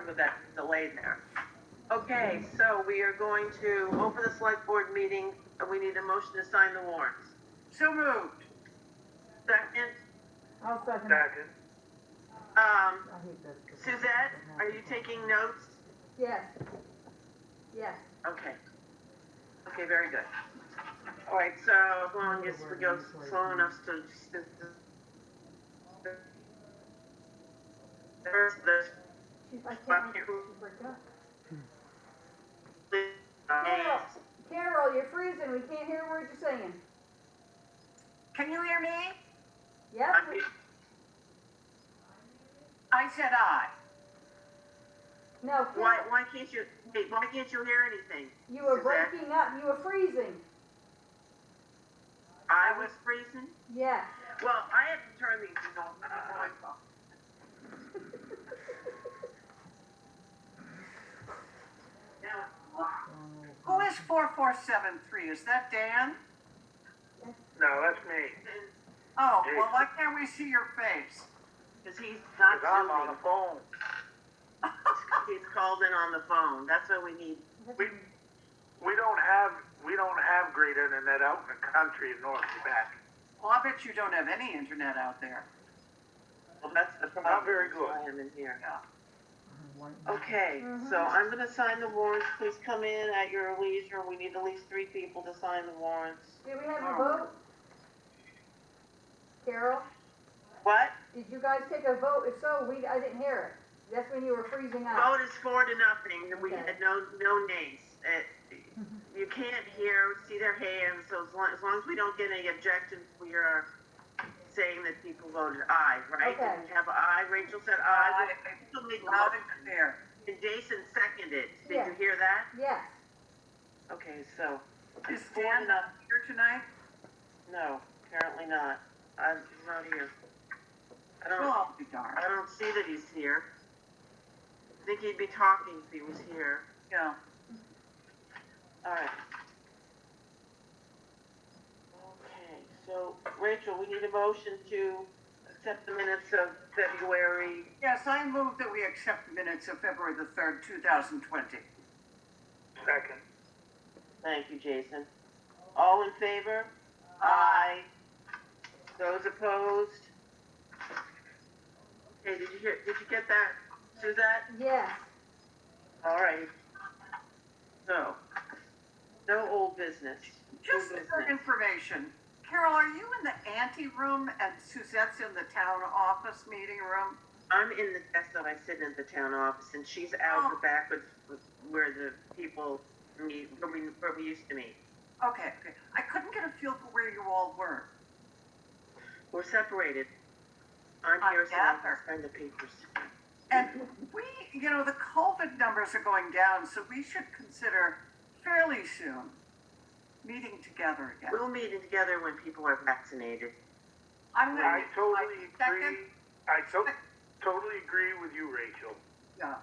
with that delay there. Okay, so we are going to open the select board meeting, and we need a motion to sign the warrants. So moved. Second, I'll second. Second. I hate this. Suzette, are you taking notes? Yes. Yes. Okay. Okay, very good. All right, so as long as we go slow enough to there's the I can't, she's breaking up. Carol, you're freezing, we can't hear a word you're saying. Can you hear me? Yep. I said aye. No, why Carol, can't you hear anything? you were Suzette? breaking up, you were freezing. I was freezing? Yeah. Well, I had to turn these on. Who is 4473? Is that Dan? No, that's me. Oh, well, why can't we see your face? Because he's not Cause I'm on the zooming. phone. He's called in on the phone. That's what we need. We don't have great internet out in the country in North Quebec. Well, I bet you don't have any internet out there. Well, that's the problem. Not very good. I am in here. Yeah. Okay, so I'm gonna sign the warrants. Please come in at your leisure. We need at least 3 people to sign the warrants. Did we have a vote? Carol, What? did you guys take a vote? If so, I didn't hear it. That's when you were freezing out. Vote is 4-0. We Okay. had no nays. You can't see their hands, so as long as we don't get any objections, we are saying that people voted aye, right? Okay. Did we have aye? Rachel said aye. Loud and clear. And Jason seconded. Did Yeah. you hear that? Yes. Okay, so. Is it's 4-0. Dan not here tonight? No, apparently not. He's not here. Well, I'll be darned. I don't see that he's here. I think he'd be talking if he was here. Yeah. All right. Okay, so Rachel, we need a motion to accept the minutes of February. Yes, I move that we accept the minutes of February the 3rd, 2020. Second. Thank you, Jason. All in favor? Aye. Those opposed? Okay, did you get that, Suzette? Yes. All right. So, no old business. Just New for business. information, Carol, are you in the ante room and Suzette's in the town office meeting room? I'm in the desk that I sit in the town office, and she's out the back with where the people meet, where we used to meet. Okay. I couldn't get a feel for where you all were. We're separated. I'm I here, so I can gather. sign the papers. And the COVID numbers are going down, so we should consider fairly soon meeting together again. We'll meet together when people are vaccinated. I'm going I to totally second. agree. Totally agree with you, Rachel. Yeah.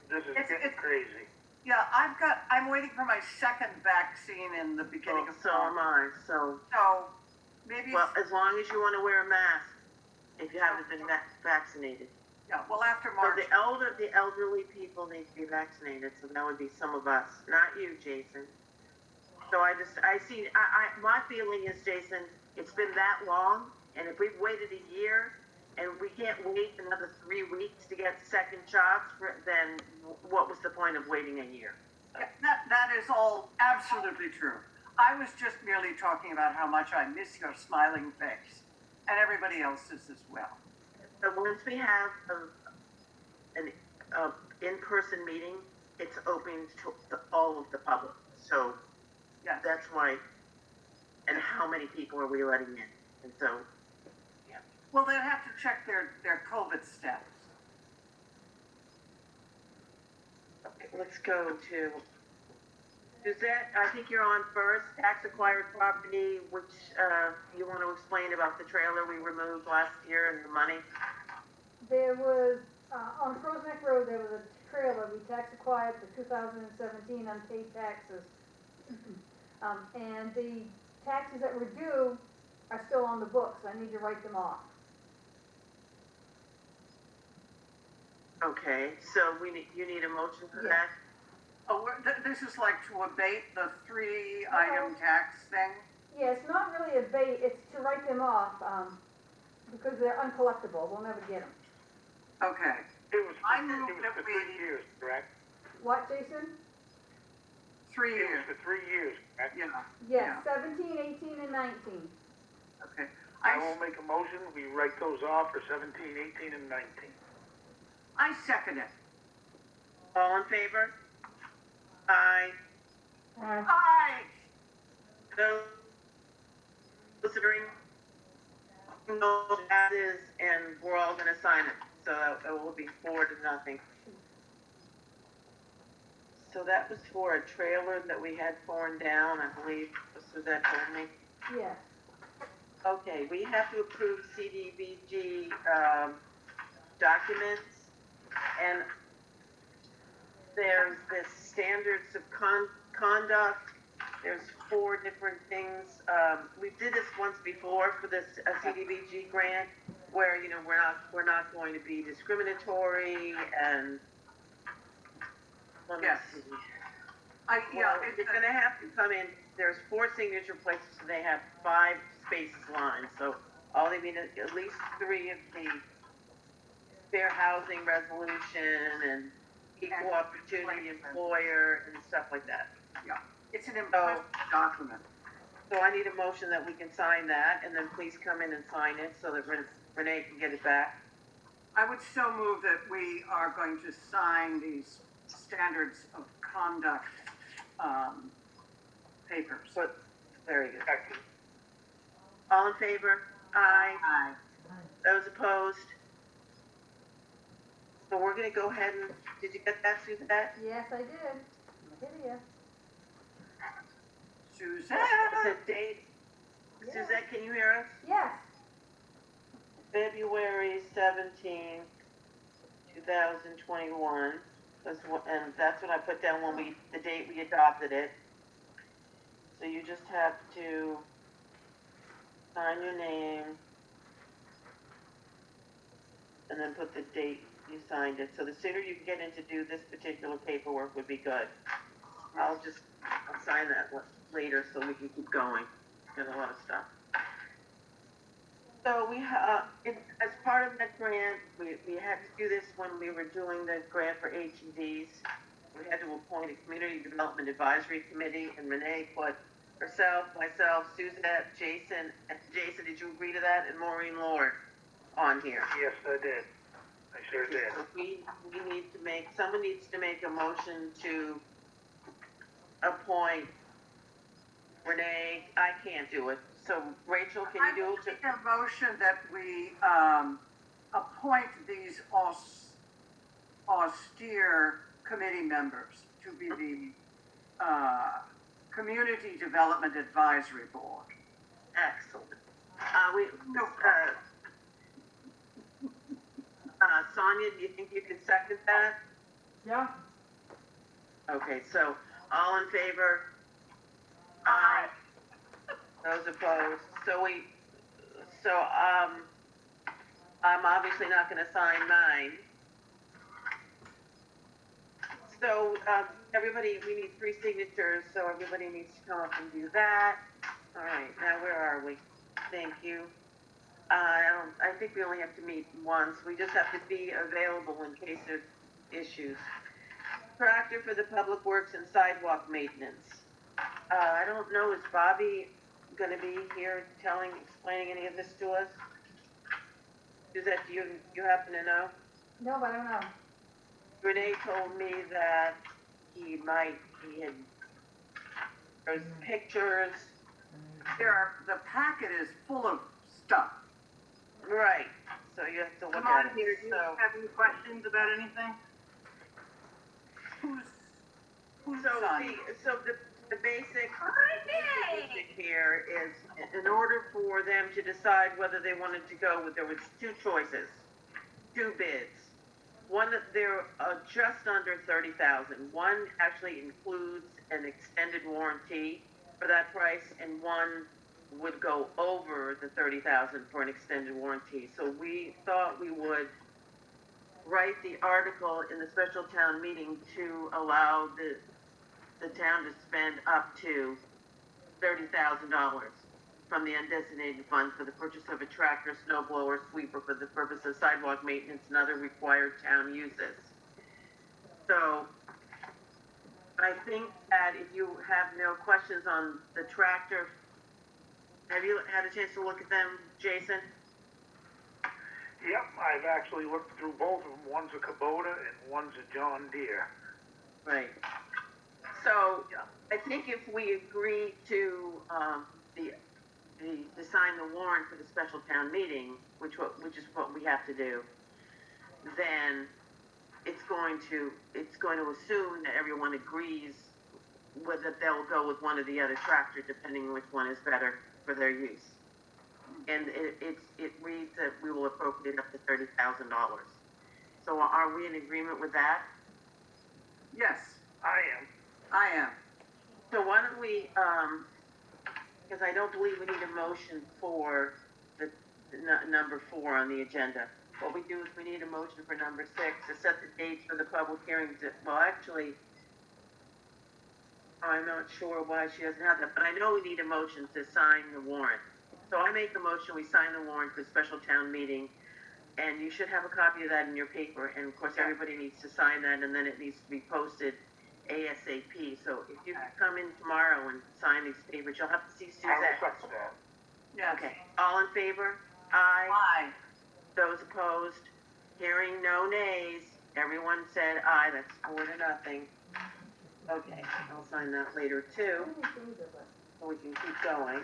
This is It's- getting crazy. Yeah, I'm waiting for my second vaccine in the beginning of So am I, so, So maybe, well, as long as you want to wear a mask, if you haven't been vaccinated. yeah, well, after So March. the elderly people need to be vaccinated, so that would be some of us, not you, Jason. So my feeling is, Jason, it's been that long, and if we've waited a year, and we can't wait another 3 weeks to get second shots, then what was the point of waiting a year? Yeah, that is all absolutely true. I was just merely talking about how much I miss your smiling face, and everybody else's as well. So once we have an in-person meeting, it's open to all of the public. So Yes. that's why, and how many people are we letting in? And so, Well, they'll have to check their COVID status. okay, let's go to Suzette. I think you're on first. Tax acquired property, which you want to explain about the trailer we removed last year and the money. There was, on Frozen Road, there was a trailer we tax acquired for 2017 unpaid taxes. And the taxes that were due are still on the books. I need to write them off. Okay, so you need a motion for Yeah. that? Oh, this is like to abate the 3-item tax thing? Yeah, it's not really a bait, it's to write them off, because they're uncollectible, we'll never get them. Okay. It was, I it move was that for we- 3 years, correct? What, Jason? 3 It was years, for 3 years, correct? yeah, Yes, 17, 18, and 19. okay. I will make a motion, we write those off for 17, 18, and 19. I second it. All in favor? Aye. Aye. Those are as is, and we're all gonna sign it, so it will be 4-0. So that was for a trailer that we had torn down, I believe, Suzette told me. Yes, Okay, we have to approve CDBG, documents, and there's this standards of conduct, there's 4 different things. We did this once before for this CDBG grant, where, you know, we're not going to be discriminatory, and let me Yes. see. Yeah, Well, you're gonna have to come in, there's 4 signature places, so they have 5 spaces lined, so all they need is at least 3 of the fair housing resolution and equal opportunity employer and stuff like that. it's an impressive document. So I need a motion that we can sign that, and then please come in and sign it so that Renee can get it back. I would so move that we are going to sign these standards of conduct, papers. But, very good. Second. All in favor? Aye. Aye. Those opposed? So we're gonna go ahead and, did you get that, Suzette? yes, I did. Here you go. Suzette? The date, Yeah. Suzette, can you hear us? Yes, February 17th, 2021, and that's what I put down when the date we adopted it. So you just have to sign your name, and then put the date you signed it. So the sooner you can get in to do this particular paperwork would be good. I'll sign that later so we can keep going. Got a lot of stuff. So as part of that grant, we had to do this when we were doing the grant for HEDs. We had to appoint a community development advisory committee, and Renee put herself, myself, Suzette, Jason, did you agree to that? And Maureen Lord on here. Yes, I did. I sure did. So someone needs to make a motion to appoint Renee. I can't do it. So Rachel, can you do I it? would make a motion that we, appoint these austere committee members to be the, Community Development Advisory Board. Excellent. No Sonia, do you think you can second that? yeah. Okay, so all in favor? Aye. Those opposed? I'm obviously not gonna sign mine. So, everybody, we need 3 signatures, so everybody needs to come up and do that. All right, now where are we? Thank you. I think we only have to meet once. We just have to be available in case there's issues. Tractor for the public works and sidewalk maintenance. I don't know, is Bobby gonna be here explaining any of this to us? Do you happen to know? No, but I don't know. Renee told me that there's pictures. The packet is full of stuff. Right, so you have to look Come at on it. here, do you So- have any questions about anything? Who's So signing? the basic here is, in order for them to decide whether they wanted to go, there was 2 choices, 2 bids. One, they're just under 30,000. One actually includes an extended warranty for that price, and one would go over the 30,000 for an extended warranty. So we thought we would write the article in the special town meeting to allow the town to spend up to $30,000 from the undesignated fund for the purchase of a tractor, snow blower, sweeper for the purpose of sidewalk maintenance and other required town uses. So I think that if you have no questions on the tractor, have you had a chance to look at them, Jason? Yep, I've actually looked through both of them. One's a Kubota and one's a John Deere. Right. So I think if we agree to, to sign the warrant for the special town meeting, which is what we have to do, then it's going to assume that everyone agrees whether they'll go with one or the other tractor, depending which one is better for their use. And it reads that we will appropriate up to $30,000. So are we in agreement with that? Yes, I am. I am. So why don't we, because I don't believe we need a motion for the number 4 on the agenda. What we do is we need a motion for number 6 to set the date for the public hearing. Well, actually, I'm not sure why she doesn't have that, but I know we need a motion to sign the warrant. So I make a motion, we sign the warrant for special town meeting, and you should have a copy of that in your paper, and of course, everybody needs to sign that, and then it needs to be posted ASAP. So if you can come in tomorrow and sign these papers, you'll have to see I will Suzette. second that. Yes. Okay, all in favor? Aye. Aye. Those opposed? Hearing no nays, everyone said aye, that's 4-0. Okay, I'll sign that later too, so we can keep going.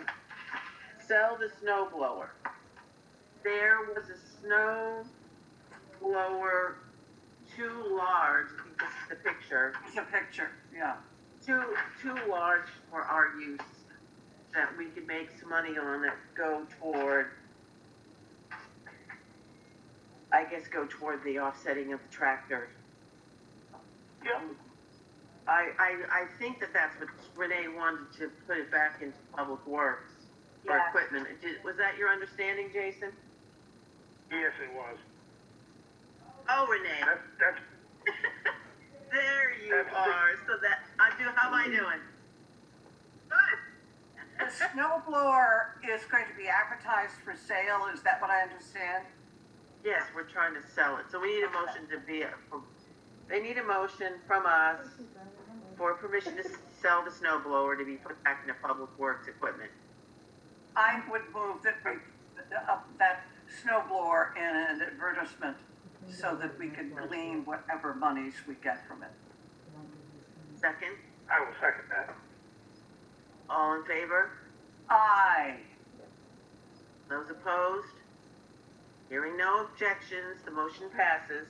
Sell the snow blower. There was a snow blower too large, I think this is the picture, It's a picture, yeah. too large for our use, that we could make some money on that go toward, I guess, go toward the offsetting of the tractor. Yep. I think that's what Renee wanted, to put it back into public works or Yeah. equipment. Was that your understanding, Jason? Yes, it was. Oh, Renee, That's there you that's the- are. So that how am I doing? The Good. snow blower is going to be advertised for sale, is that what I understand? Yes, we're trying to sell it. So we need a motion they need a motion from us for permission to sell the snow blower to be put back into public works equipment. I would move that we, that snow blower in an advertisement so that we can glean whatever monies we get from it. Second, I will second that. all in favor? Aye. Those opposed? Hearing no objections, the motion passes.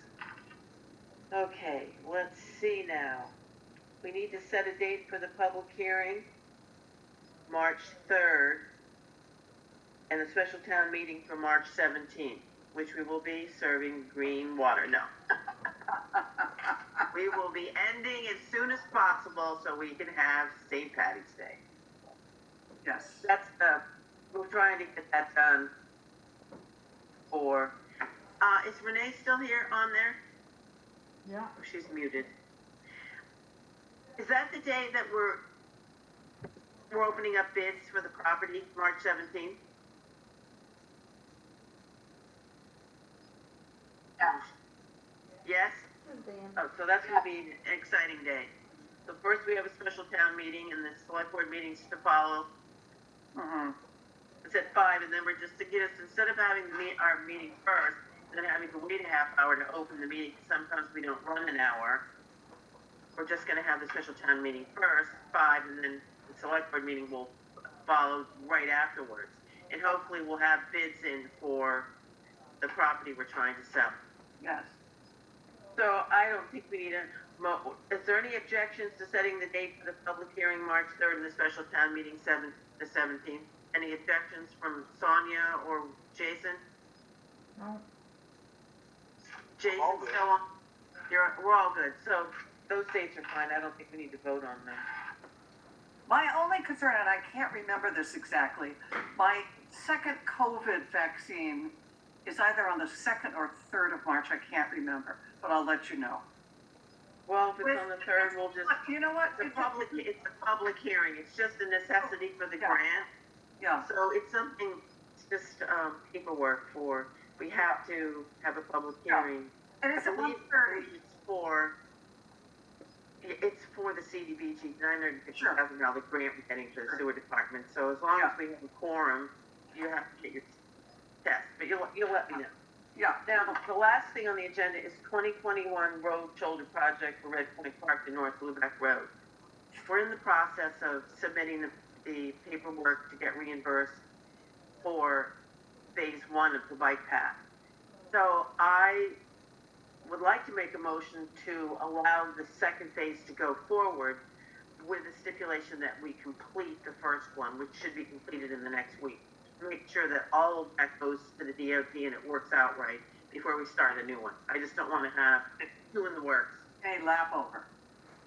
Okay, let's see now. We need to set a date for the public hearing, March 3rd, and a special town meeting for March 17th, which we will be serving green water. No. We will be ending as soon as possible so we can have St. Patty's Day. Yes. We're trying to get that done for, is Renee still here on there? Yeah. Oh, she's muted. Is that the day that we're opening up bids for the property, March 17th? Yeah. Yes? Dan. Oh, so that's gonna be an exciting day. So first we have a special town meeting and the select board meetings to follow. Mm-hmm. It's at 5, and then we're just to get us, instead of having our meeting first, and then having to wait a half hour to open the meeting, sometimes we don't run an hour. We're just gonna have the special town meeting first, 5, and then the select board meeting will follow right afterwards. And hopefully we'll have bids in for the property we're trying to sell. Yes. So I don't think we need is there any objections to setting the date for the public hearing, March 3rd, and the special town meeting, the 17th? Any objections from Sonia or Jason? No. Jason, All good. still on? We're all good. So those dates are fine. I don't think we need to vote on them. My only concern, and I can't remember this exactly, my second COVID vaccine is either on the 2nd or 3rd of March, I can't remember. but I'll let you know. Well, if it's on the third, we'll just, You know what? it's a public hearing, it's just a necessity for the Yeah. grant. Yeah, So it's something, it's just, paperwork for, we have to have a public Yeah. hearing. and I it's at believe 1:30. it's for the CDBG $950,000 grant we're getting for the sewer department, so as long as we have a quorum, you have to get your test, but you'll let me know. Yeah, Now, the last thing on the agenda is 2021 road shoulder project for Red Point Park to North Lubec Road. We're in the process of submitting the paperwork to get reimbursed for phase 1 of the bike path. So I would like to make a motion to allow the second phase to go forward with the stipulation that we complete the first one, which should be completed in the next week. Make sure that all of that goes to the DOT and it works out right before we start a new one. I just don't want to have two in the works. a lap over.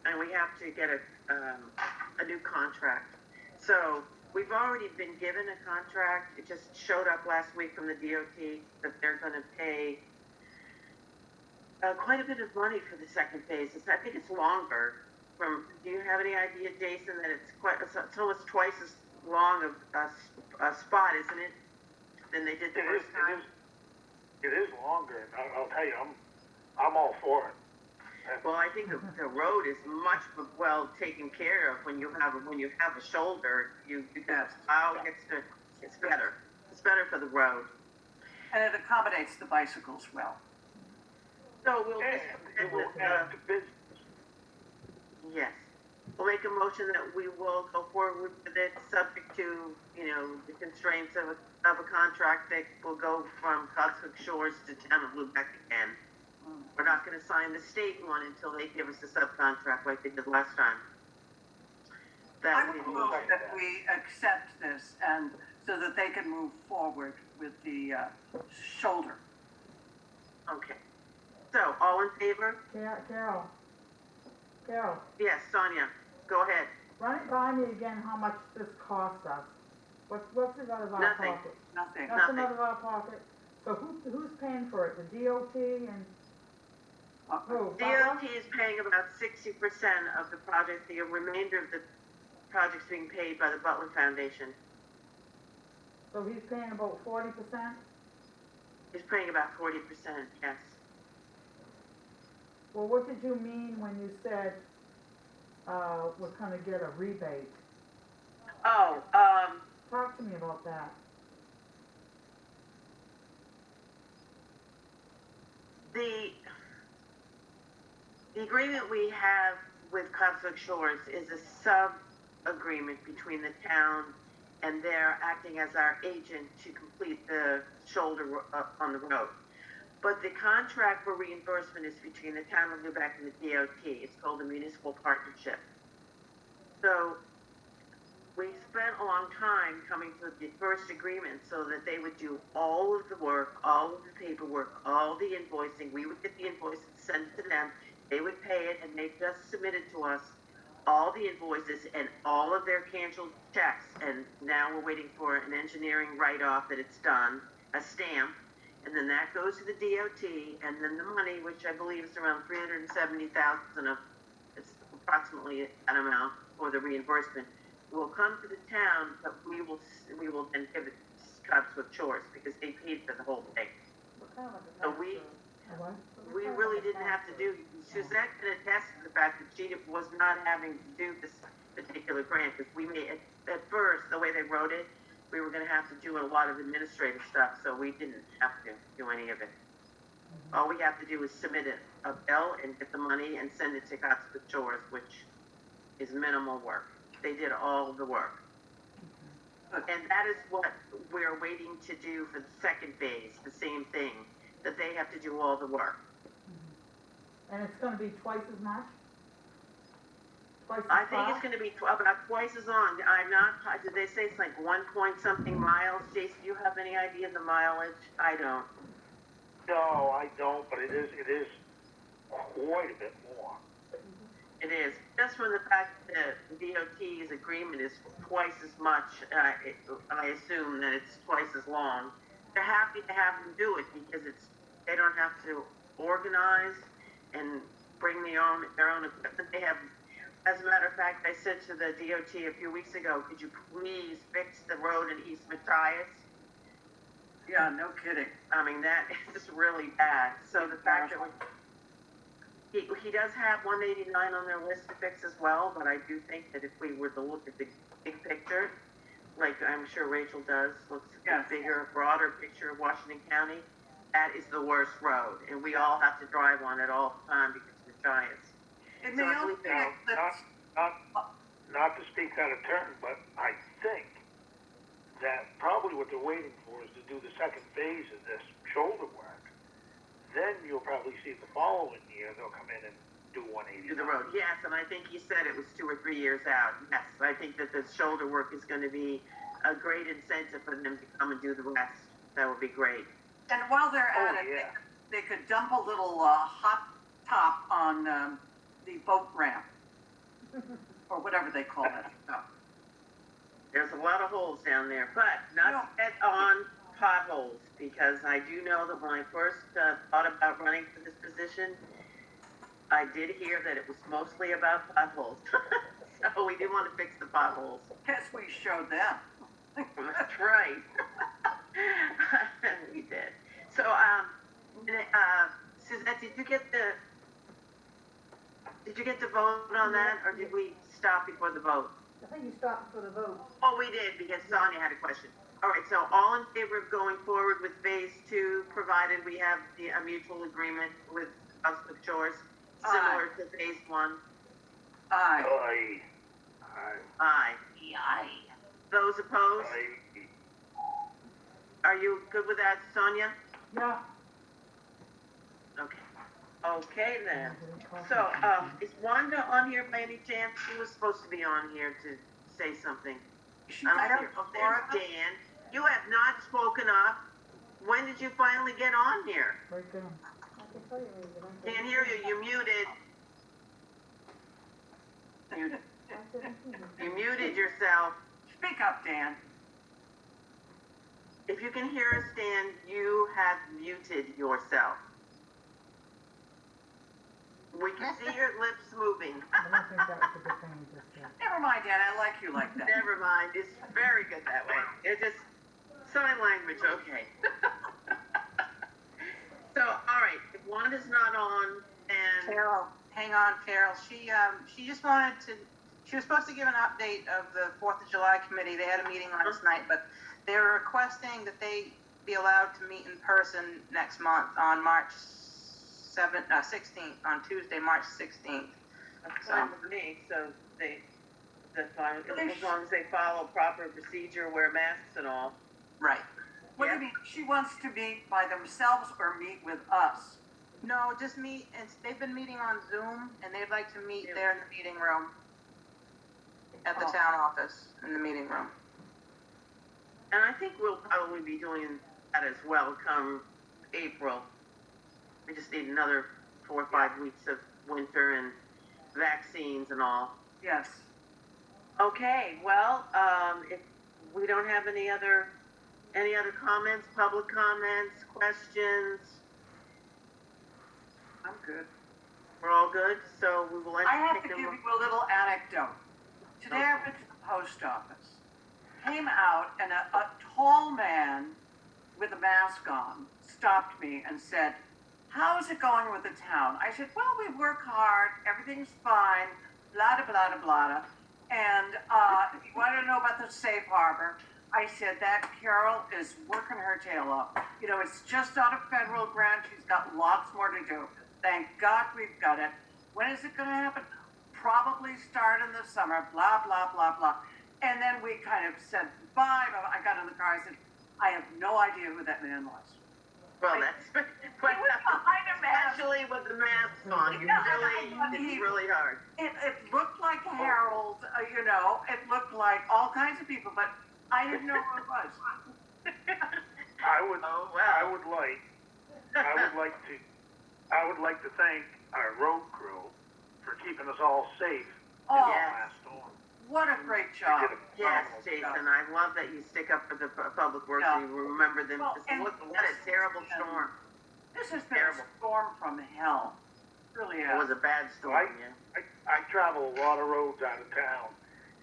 And we have to get a new contract. So we've already been given a contract. It just showed up last week from the DOT that they're going to pay quite a bit of money for the second phase. I think it's longer. Do you have any idea, Jason, that it's almost twice as long of a spot, isn't it, than they did the first time? It is longer, and I'll tell you, I'm all for it. Well, I think the road is much well taken care of when you have a shoulder. You can plow. It's better. It's better for the road. And it accommodates the bicycles well. So we'll And it will add to business. yes, we'll make a motion that we will go forward with it, subject to the constraints of a contract that will go from Cosmic Shores to Town of Lubec again. We're not going to sign the state one until they give us the subcontract like they did last time. I would move that we accept this and so that they can move forward with the shoulder. Okay. So, all in favor? Carol, Yes, Sonia, go ahead. run it by me again how much this costs us. What's it out of our Nothing. pocket? Nothing. Nothing out of our pocket? So who's paying for it? The DOT and who? DOT is paying about 60% of the project. The remainder of the project's being paid by the Butler Foundation. So he's paying about 40%? He's paying about 40%, yes. Well, what did you mean when you said, we're gonna get a rebate? Oh, Talk to me about that. the agreement we have with Cosmic Shores is a sub-agreement between the town and they're acting as our agent to complete the shoulder on the road. But the contract for reimbursement is between the town of Lubec and the DOT. It's called a municipal partnership. So we spent a long time coming to the first agreement so that they would do all of the work, all of the paperwork, all the invoicing. We would get the invoices, send it to them. They would pay it, and they just submitted to us all the invoices and all of their canceled checks. And now we're waiting for an engineering write-off that it's done, a stamp. And then that goes to the DOT, and then the money, which I believe is around $370,000 of, it's approximately an amount for the reimbursement, will come to the town, but we will then give it to Cosmic Shores because they paid for the whole thing. What kind of a So tax we bill? A what? we really didn't have to do. Suzette can attest to the fact that she was not having to do this particular grant because we made at first the way they wrote it, we were going to have to do a lot of administrative stuff, so we didn't have to do any of it. All we have to do is submit a bill and get the money and send it to Cosmic Shores, which is minimal work. They did all the work. And that is what we're waiting to do for the second phase, the same thing, that they have to do all the work. And it's gonna be twice as much? Twice as I think far? it's gonna be about twice as long. I'm not, did they say it's like 1 point something miles? Jason, do you have any idea of the mileage? I don't. No, I don't, but it is quite a bit more. It is. Just from the fact that the DOT's agreement is twice as much, I assume that it's twice as long. They're happy to have them do it because they don't have to organize. and bring their own equipment. They have, as a matter of fact, I said to the DOT a few weeks ago, could you please fix the road in East Matthias? Yeah, no kidding. I mean, that is really bad. So the fact that he does have 189 on their list to fix as well, but I do think that if we were to look at the big picture, like I'm sure Rachel does, looks at the bigger, broader picture of Washington County, that is the worst road, and we all have to drive on it all the time because of the giants. It So may I also believe be that- Not to speak out of turn, but I think that probably what they're waiting for is to do the second phase of this shoulder work. Then you'll probably see the following year, they'll come in and do 180. To the road, yes, and I think you said it was 2 or 3 years out. Yes, I think that the shoulder work is going to be a great incentive for them to come and do the rest. That would be great. And while they're at Oh, it, yeah. they could dump a little hot top on the boat ramp, or whatever they call it. There's a lot of holes down there, but not to get on potholes, because I do know that when I first thought about running for this position, I did hear that it was mostly about potholes. So we do want to fix the potholes. Guess we showed them. That's right. We did. So, Suzette, did you get the vote on that, or did we stop before the vote? I think you stopped for the vote. Oh, we did, because Sonia had a question. All right, so all in favor of going forward with phase 2, provided we have a mutual agreement with House of Shores, similar to phase 1? Aye. Aye. Aye. Those opposed? Are you good with that, Sonia? Yeah. Okay. Okay, then. So, is Wanda on here by any chance? She was supposed to be on here to say something. I don't see her. Oh, there's Dan. You have not spoken up. When did you finally get on here? Right down. I can tell you where it is. Can't hear you. You're muted. You muted yourself. Speak up, Dan. If you can hear us, Dan, you have muted yourself. We can see your lips moving. I don't think that was a good thing you just said. Never mind, Dan. I like you like that. Never mind. It's very good that way. It's just sign language, okay. So, all right. If Wanda's not on, then Carol, hang on, Carol. She just wanted to, she was supposed to give an update of the 4th of July committee. They had a meeting last night, but they were requesting that they be allowed to meet in person next month on March 16th, on Tuesday, March 16th. that's fine with me. So that's fine. As long as they follow proper procedure, wear masks and all. Right. What do you mean? She wants to meet by themselves or meet with us? No, just meet, and they've been meeting on Zoom, and they'd like to meet there in the meeting room. At the town office, in the meeting room. And I think we'll probably be doing that as well come April. We just need another 4 or 5 weeks of winter and vaccines and all. Yes. Okay, well, if we don't have any other comments, public comments, questions, I'm good. we're all good, so we will I have to entertain give them. you a little anecdote. Today I went to the post office, came out, and a tall man with a mask on stopped me and said, "How's it going with the town?" I said, "Well, we work hard, everything's fine, blah, blah, blah, blah." And you want to know about the safe harbor? I said, that Carol is working her tail off. You know, it's just not a federal grant. She's got lots more to do. Thank God we've got it. When is it going to happen? Probably start in the summer, blah, blah, blah, blah. And then we kind of said bye. I got in the car. I said, I have no idea who that man was. Well, that's, He was behind a mask. especially with the mask on, it's really hard. It looked like Harold, you know, it looked like all kinds of people, but I didn't know who it was. I would like to thank our road crew for keeping us all safe in Oh, the Yes. last storm. what a great They job. did a Yes, phenomenal Jason, job. I love that you stick up for the public works, Yeah. and you remember them, Well, because and what a terrible storm. This has been Terrible. a storm from hell. Really It was is. a bad storm, yeah. I travel a lot of roads out of town,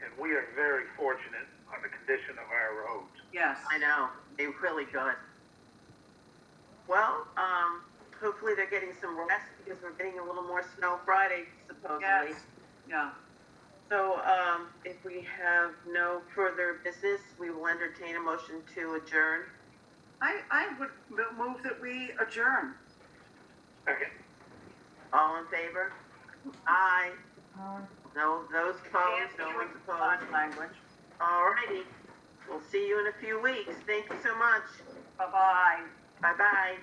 and we are very fortunate on the condition of our roads. Yes. I know, they're really good. Well, hopefully they're getting some rest because we're getting a little more snow Friday supposedly. Yes. Yeah. So, if we have no further business, we will entertain a motion to adjourn. I would move that we adjourn. Second. All in favor? Aye. Um, No, those opposed, no one's opposed. Sign language. Alrighty, we'll see you in a few weeks. Thank you so much. Bye-bye. Bye-bye.